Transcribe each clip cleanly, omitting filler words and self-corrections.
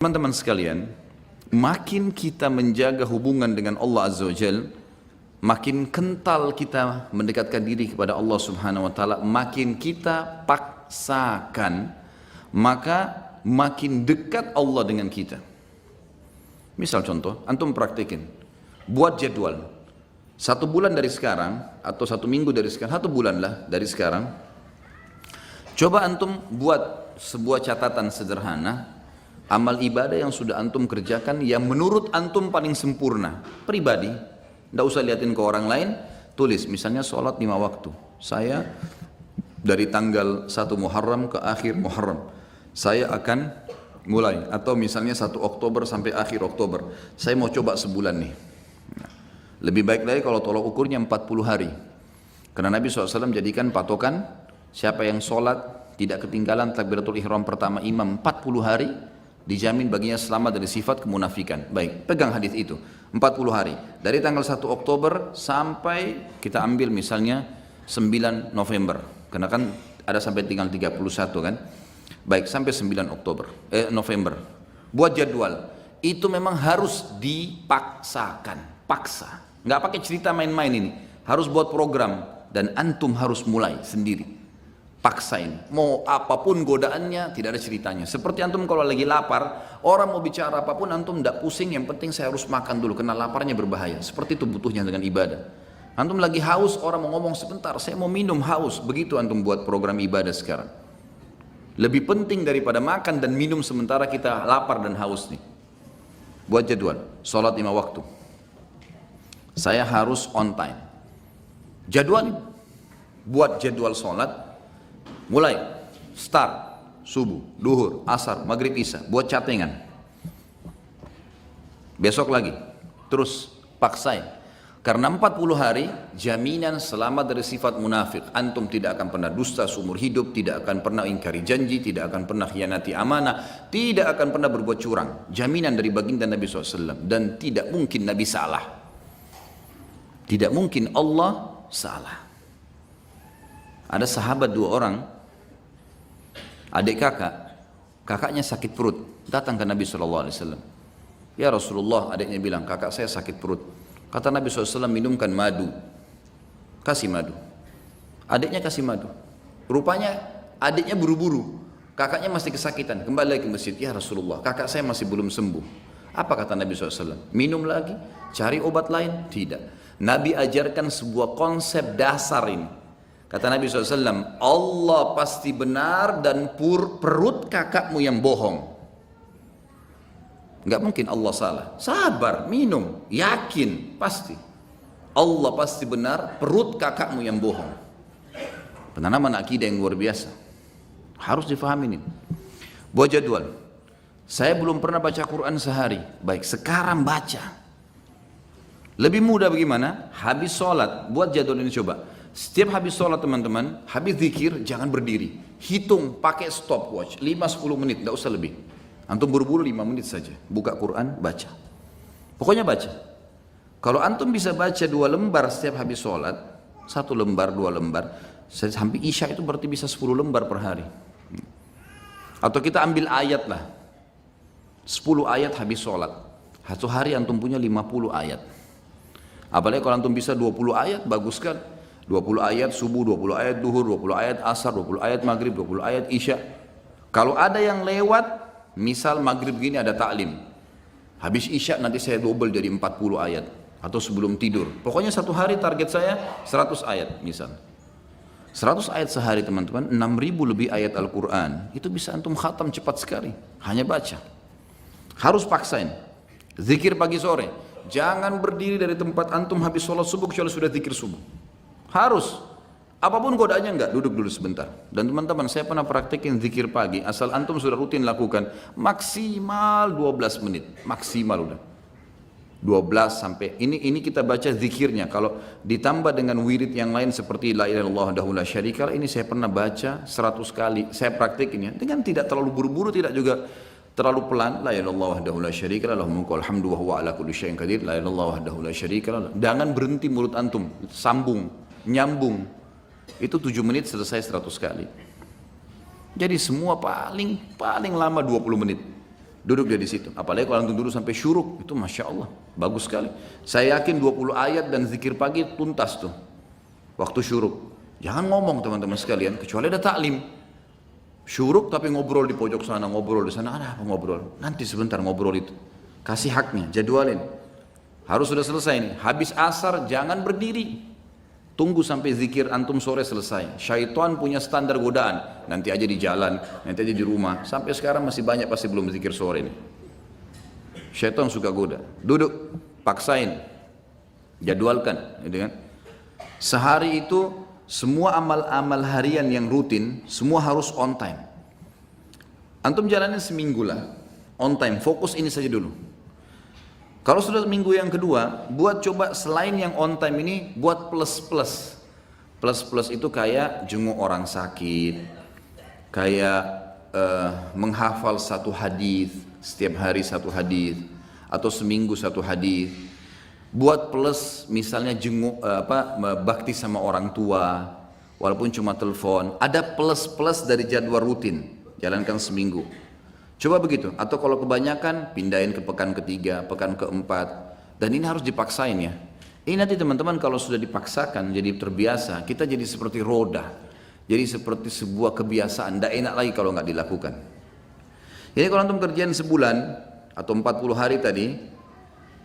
Teman-teman sekalian, makin kita menjaga hubungan dengan Allah Azza wa Jal, makin kental kita mendekatkan diri kepada Allah Subhanahu wa Ta'ala, makin kita paksakan, maka makin dekat Allah dengan kita. Misal contoh, antum praktekin, buat jadwal 1 bulan dari sekarang atau 1 minggu dari sekarang, 1 bulan lah dari sekarang, coba antum buat sebuah catatan sederhana amal ibadah yang sudah antum kerjakan yang menurut antum paling sempurna, pribadi, tidak usah liatin ke orang lain, tulis misalnya sholat 5 waktu, saya dari tanggal 1 Muharram ke akhir Muharram, saya akan mulai, atau misalnya 1 Oktober sampai akhir Oktober, saya mau coba sebulan nih. Lebih baik lagi kalau tolak ukurnya 40 hari, karena Nabi SAW jadikan patokan, siapa yang sholat tidak ketinggalan takbiratul ihram pertama imam 40 hari, dijamin baginya selamat dari sifat kemunafikan. Baik, pegang hadis itu 40 hari dari tanggal 1 Oktober sampai kita ambil misalnya 9 November, karena kan ada sampai tinggal 31 kan. Baik, sampai 9 November buat jadwal itu memang harus dipaksakan, paksa, nggak pakai cerita main-main, ini harus buat program dan antum harus mulai sendiri. Paksain, mau apapun godaannya tidak ada ceritanya. Seperti antum kalau lagi lapar, orang mau bicara apapun antum tidak pusing, yang penting saya harus makan dulu karena laparnya berbahaya. Seperti itu butuhnya dengan ibadah. Antum lagi haus, orang mau ngomong sebentar, saya mau minum, haus. Begitu antum buat program ibadah sekarang. Lebih penting daripada makan dan minum sementara kita lapar dan haus nih. Buat jadwal, sholat 5 waktu. Saya harus on time. Jadwal, buat jadwal sholat. Mulai, start, subuh, duhur, asar, maghrib, isya, buat catengan. Besok lagi, terus paksain. Karena 40 hari, jaminan selamat dari sifat munafik. Antum tidak akan pernah dusta seumur hidup, tidak akan pernah ingkari janji, tidak akan pernah khianati amanah, tidak akan pernah berbuat curang. Jaminan dari baginda Nabi SAW. Dan tidak mungkin Nabi salah. Tidak mungkin Allah salah. Ada sahabat 2 orang, adik kakaknya sakit perut, datang ke Nabi SAW. Ya Rasulullah, adiknya bilang, kakak saya sakit perut. Kata Nabi SAW, minumkan madu, kasih madu. Adiknya kasih madu. Rupanya adiknya buru-buru, kakaknya masih kesakitan, kembali lagi ke masjid. Ya Rasulullah, kakak saya masih belum sembuh. Apa kata Nabi SAW? Minum lagi, cari obat lain? Tidak. Nabi ajarkan sebuah konsep dasar ini. Kata Nabi SAW, Allah pasti benar dan perut kakakmu yang bohong. Enggak mungkin Allah salah. Sabar, minum, yakin, pasti. Allah pasti benar, perut kakakmu yang bohong. Penanaman akidah yang luar biasa. Harus difahami ini. Buat jadwal. Saya belum pernah baca Quran sehari. Baik, sekarang baca. Lebih mudah bagaimana? Habis sholat, buat jadwal ini coba. Setiap habis sholat teman-teman, habis zikir jangan berdiri, hitung pakai stopwatch 5-10 menit, tidak usah lebih. Antum buru-buru 5 menit saja, buka Quran, baca. Pokoknya baca. Kalau antum bisa baca 2 lembar setiap habis sholat, 1 lembar, 2 lembar, sampai isya itu berarti bisa 10 lembar per hari. Atau kita ambil ayat lah, 10 ayat habis sholat, 1 hari antum punya 50 ayat. Apalagi kalau antum bisa 20 ayat, bagus kan? 20 ayat subuh, 20 ayat duhur, 20 ayat asar, 20 ayat maghrib, 20 ayat isya. Kalau ada yang lewat, misal maghrib gini ada taklim, habis isya nanti saya double jadi 40 ayat, atau sebelum tidur. Pokoknya 1 hari target saya 100 ayat misal. 100 ayat sehari teman-teman, 6.000 lebih ayat Al-Quran. Itu bisa antum khatam cepat sekali, hanya baca. Harus paksain. Zikir pagi sore. Jangan berdiri dari tempat antum habis sholat subuh kecuali sudah zikir subuh. Harus, apapun godaannya enggak, duduk dulu sebentar. Dan teman-teman, saya pernah praktekin zikir pagi, asal antum sudah rutin lakukan, maksimal 12 menit, maksimal udah 12 sampai, ini kita baca zikirnya. Kalau ditambah dengan wirid yang lain seperti la ilaha illallah wahdahu la syarika lah, ini saya pernah baca 100 kali, saya praktekin ya, dengan tidak terlalu buru-buru, tidak juga terlalu pelan. La ilaha illallah wahdahu la syarika lah, lahul mulku wal hamdu wa huwa ala kulli syai'in qadir. La ilaha illallah wahdahu la syarika lah. Jangan berhenti mulut antum, sambung, nyambung. Itu 7 menit selesai 100 kali. Jadi semua paling lama 20 menit. Duduk dia di situ. Apalagi kalau antum duduk sampai syuruk, itu Masya Allah, bagus sekali. Saya yakin 20 ayat dan zikir pagi tuntas tuh, waktu syuruk. Jangan ngomong teman-teman sekalian, kecuali ada taklim. Syuruk tapi ngobrol di pojok sana, ngobrol di sana, ada apa ngobrol? Nanti sebentar ngobrol itu. Kasih haknya, jadwalin. Harus sudah selesai nih. Habis asar jangan berdiri. Tunggu sampai zikir antum sore selesai. Syaitan punya standar godaan. Nanti aja di jalan, nanti aja di rumah. Sampai sekarang masih banyak pasti belum zikir sore ini. Syaitan suka goda. Duduk, paksain. Jadwalkan, gitu kan? Sehari itu semua amal-amal harian yang rutin semua harus on time. Antum jalanin seminggu lah. On time, fokus ini saja dulu. Kalau sudah minggu yang kedua, buat coba selain yang on time ini, buat plus-plus. Plus-plus itu kayak jenguk orang sakit, kayak menghafal satu hadis, setiap hari satu hadis, atau seminggu satu hadis. Buat plus, misalnya jenguk bakti sama orang tua, walaupun cuma telepon. Ada plus-plus dari jadwal rutin, jalankan seminggu. Coba begitu, atau kalau kebanyakan pindahin ke pekan ketiga, pekan keempat, dan ini harus dipaksain ya. Ini nanti teman-teman kalau sudah dipaksakan jadi terbiasa, kita jadi seperti roda, jadi seperti sebuah kebiasaan, tidak enak lagi kalau nggak dilakukan. Jadi kalau antum kerjaan sebulan atau 40 hari tadi,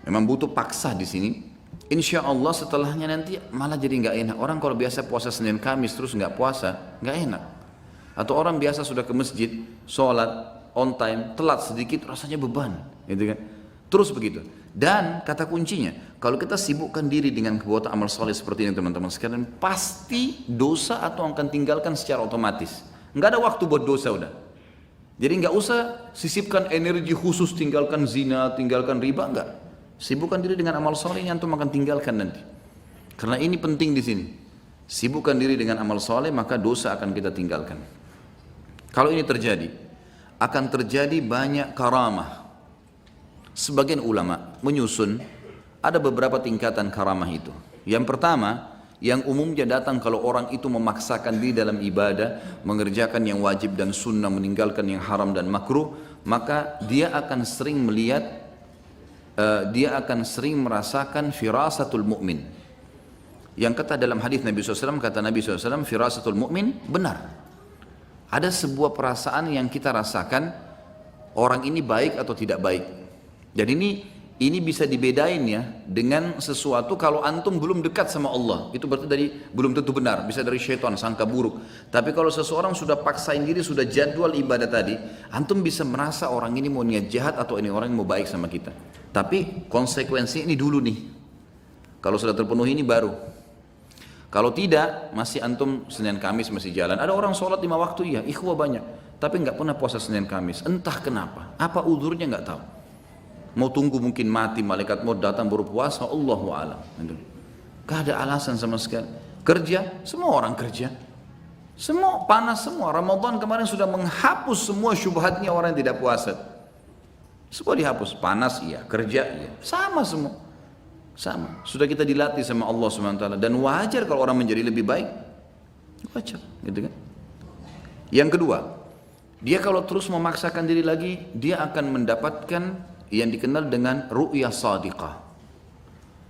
memang butuh paksa di sini. Insya Allah setelahnya nanti malah jadi nggak enak. Orang kalau biasa puasa Senin Kamis terus nggak puasa, nggak enak. Atau orang biasa sudah ke masjid, sholat on time, telat sedikit rasanya beban, gitu kan? Terus begitu. Dan kata kuncinya, kalau kita sibukkan diri dengan perbuatan amal soleh seperti ini teman-teman sekalian, pasti dosa atau akan tinggalkan secara otomatis. Nggak ada waktu buat dosa udah. Jadi nggak usah sisipkan energi khusus tinggalkan zina, tinggalkan riba, nggak. Sibukkan diri dengan amal soleh yang antum akan tinggalkan nanti. Karena ini penting di sini. Sibukkan diri dengan amal soleh maka dosa akan kita tinggalkan. Kalau ini terjadi, akan terjadi banyak karamah. Sebagian ulama menyusun ada beberapa tingkatan karamah itu. Yang pertama, yang umumnya datang kalau orang itu memaksakan diri dalam ibadah, mengerjakan yang wajib dan sunnah, meninggalkan yang haram dan makruh, maka dia akan sering melihat, dia akan sering merasakan firasatul mu'min. Yang kata dalam hadis Nabi SAW, kata Nabi SAW, firasatul mu'min benar. Ada sebuah perasaan yang kita rasakan, orang ini baik atau tidak baik. Dan ini bisa dibedain ya dengan sesuatu kalau antum belum dekat sama Allah. Itu berarti belum tentu benar, bisa dari syaitan, sangka buruk. Tapi kalau seseorang sudah paksain diri, sudah jadwal ibadah tadi, antum bisa merasa orang ini mau niat jahat atau ini orang yang mau baik sama kita. Tapi konsekuensi ini dulu nih. Kalau sudah terpenuhi ini baru. Kalau tidak, masih antum Senin Kamis masih jalan. Ada orang sholat 5 waktu, iya, ikhwah banyak. Tapi nggak pernah puasa Senin Kamis. Entah kenapa. Apa udhurnya nggak tahu. Mau tunggu mungkin mati, malaikat mau datang baru puasa, Allahu a'lam. Gak ada alasan sama sekali. Kerja, semua orang kerja. Semua panas semua. Ramadan kemarin sudah menghapus semua syubhatnya orang yang tidak puasa. Semua dihapus. Panas iya, kerja iya. Sama semua. Sama, sudah kita dilatih sama Allah SWT. Dan wajar kalau orang menjadi lebih baik. Wajar, gitu kan. Yang kedua, dia kalau terus memaksakan diri lagi, dia akan mendapatkan yang dikenal dengan ru'yah sadiqah.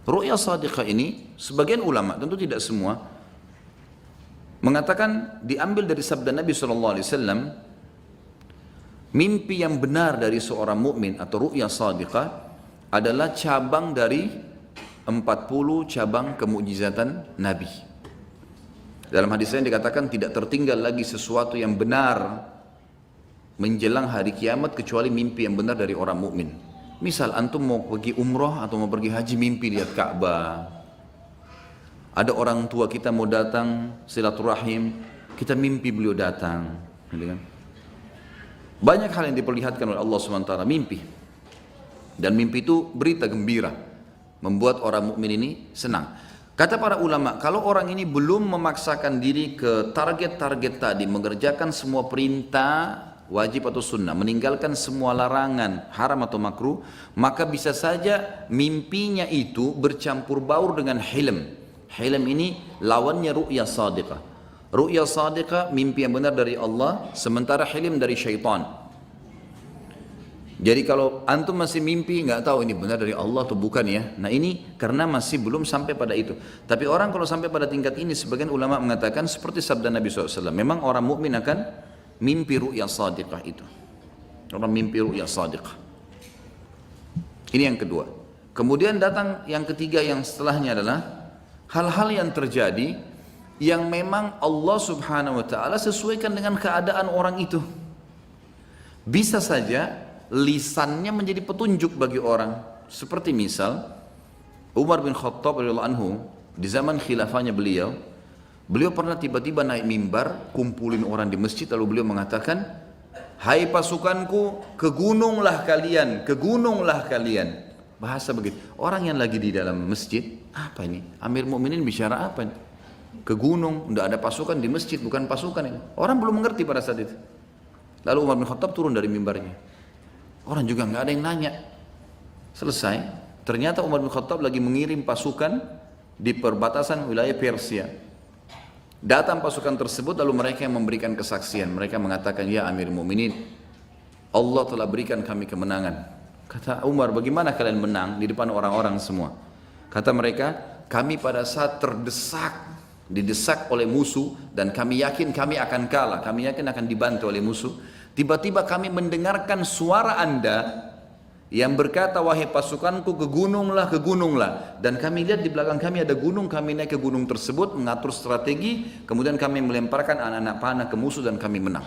Ru'yah sadiqah ini, sebagian ulama, tentu tidak semua, mengatakan diambil dari sabda Nabi SAW, mimpi yang benar dari seorang mukmin atau ru'yah sadiqah adalah cabang dari 40 cabang kemukjizatan Nabi. Dalam hadis lain dikatakan tidak tertinggal lagi sesuatu yang benar menjelang hari kiamat kecuali mimpi yang benar dari orang mukmin. Misal antum mau pergi umroh atau mau pergi haji, mimpi lihat Ka'bah. Ada orang tua kita mau datang silaturahim, kita mimpi beliau datang, gitu kan? Banyak hal yang diperlihatkan oleh Allah SWT, mimpi. Dan mimpi itu berita gembira, membuat orang mukmin ini senang. Kata para ulama, kalau orang ini belum memaksakan diri ke target-target tadi, mengerjakan semua perintah wajib atau sunnah, meninggalkan semua larangan haram atau makruh, maka bisa saja mimpinya itu bercampur baur dengan hilm. Hilm ini lawannya ru'ya sadiqah. Ru'ya sadiqah mimpi yang benar dari Allah, sementara hilm dari syaitan. Jadi kalau antum masih mimpi nggak tahu ini benar dari Allah atau bukan ya. Nah ini karena masih belum sampai pada itu. Tapi orang kalau sampai pada tingkat ini, sebagian ulama mengatakan seperti sabda Nabi SAW. Memang orang mukmin akan mimpi ru'ya sadiqah itu. Orang mimpi ru'ya sadiqah. Ini yang kedua. Kemudian datang yang ketiga yang setelahnya adalah hal-hal yang terjadi yang memang Allah Subhanahu wa taala sesuaikan dengan keadaan orang itu. Bisa saja lisannya menjadi petunjuk bagi orang. Seperti misal Umar bin Khattab radhiyallahu anhu di zaman khilafahnya beliau pernah tiba-tiba naik mimbar, kumpulin orang di masjid, lalu beliau mengatakan, "Hai pasukanku, ke gununglah kalian, ke gununglah kalian." Bahasa begitu. Orang yang lagi di dalam masjid, apa ini? Amir Mukminin bicara apa ini? Ke gunung, tidak ada pasukan di masjid, bukan pasukan ini. Orang belum mengerti pada saat itu. Lalu Umar bin Khattab turun dari mimbarnya. Orang juga nggak ada yang nanya. Selesai. Ternyata Umar bin Khattab lagi mengirim pasukan di perbatasan wilayah Persia. Datang pasukan tersebut, lalu mereka yang memberikan kesaksian. Mereka mengatakan, "Ya Amir Mu'minin, Allah telah berikan kami kemenangan." Kata Umar, "Bagaimana kalian menang di depan orang-orang semua?" Kata mereka, "Kami pada saat didesak oleh musuh dan kami yakin kami akan kalah, kami yakin akan dibantu oleh musuh. Tiba-tiba kami mendengarkan suara Anda yang berkata, 'Wahai pasukanku, ke gununglah, ke gununglah.' Dan kami lihat di belakang kami ada gunung, kami naik ke gunung tersebut, mengatur strategi, kemudian kami melemparkan anak-anak panah ke musuh dan kami menang."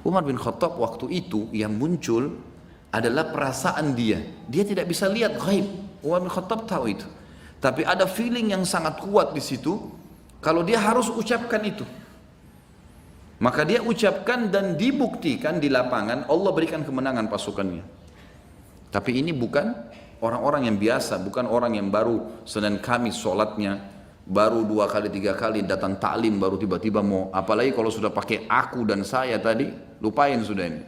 Umar bin Khattab waktu itu yang muncul adalah perasaan dia. Dia tidak bisa lihat ghaib. Umar bin Khattab tahu itu. Tapi ada feeling yang sangat kuat di situ, kalau dia harus ucapkan itu. Maka dia ucapkan dan dibuktikan di lapangan, Allah berikan kemenangan pasukannya. Tapi ini bukan orang-orang yang biasa, bukan orang yang baru Senin Kamis sholatnya, baru 2 kali 3 kali datang taklim, baru tiba-tiba mau, apalagi kalau sudah pakai aku dan saya tadi, lupain sudah ini.